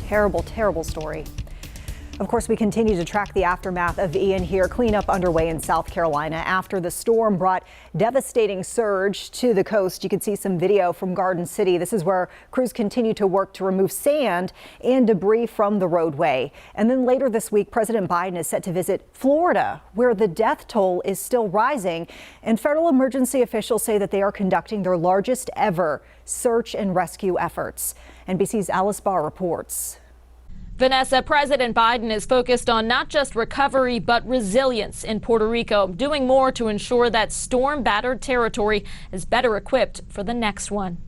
Terrible, terrible story. Of course, we continue to track the aftermath of Ian here. Cleanup underway in South Carolina after the storm brought devastating surge to the coast. You can see some video from Garden City. This is where crews continue to work to remove sand and debris from the roadway. And then later this week, President Biden is set to visit Florida, where the death toll is still rising. And federal emergency officials say that they are conducting their largest ever search and rescue efforts. NBC's Alice Barr reports. Vanessa, President Biden is focused on not just recovery, but resilience in Puerto Rico, doing more to ensure that storm-battered territory is better equipped for the next one.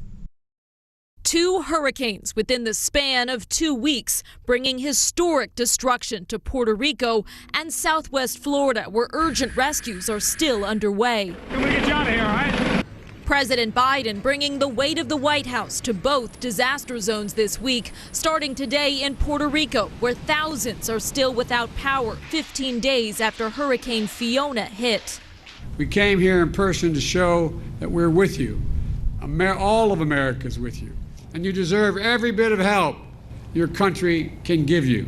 2 hurricanes within the span of 2 weeks, bringing historic destruction to Puerto Rico and southwest Florida, where urgent rescues are still underway. Can we get you out of here, all right? President Biden bringing the weight of the White House to both disaster zones this week, starting today in Puerto Rico, where thousands are still without power 15 days after Hurricane Fiona hit. We came here in person to show that we're with you. All of America's with you. And you deserve every bit of help your country can give you.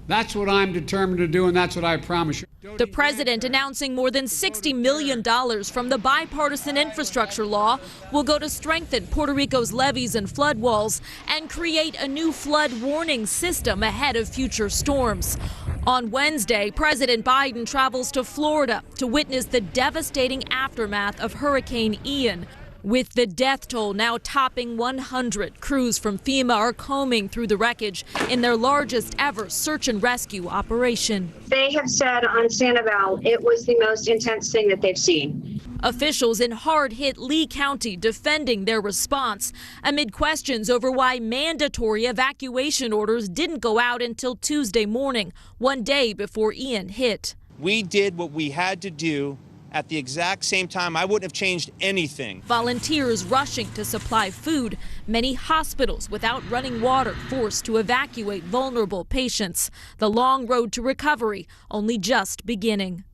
That's what I'm determined to do, and that's what I promise you. The president announcing more than $60 million from the bipartisan infrastructure law will go to strengthen Puerto Rico's levees and flood walls and create a new flood warning system ahead of future storms. On Wednesday, President Biden travels to Florida to witness the devastating aftermath of Hurricane Ian. With the death toll now topping 100, crews from FEMA are combing through the wreckage in their largest ever search and rescue operation. They have said on Sanibel it was the most intense thing that they've seen. Officials in hard-hit Lee County defending their response amid questions over why mandatory evacuation orders didn't go out until Tuesday morning, 1 day before Ian hit. We did what we had to do. At the exact same time, I wouldn't have changed anything. Volunteers rushing to supply food. Many hospitals without running water forced to evacuate vulnerable patients. The long road to recovery only just beginning.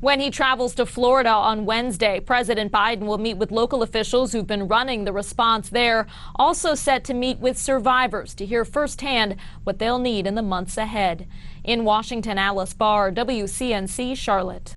When he travels to Florida on Wednesday, President Biden will meet with local officials who've been running the response there. Also set to meet with survivors to hear firsthand what they'll need in the months ahead. In Washington, Alice Barr, WCNC, Charlotte.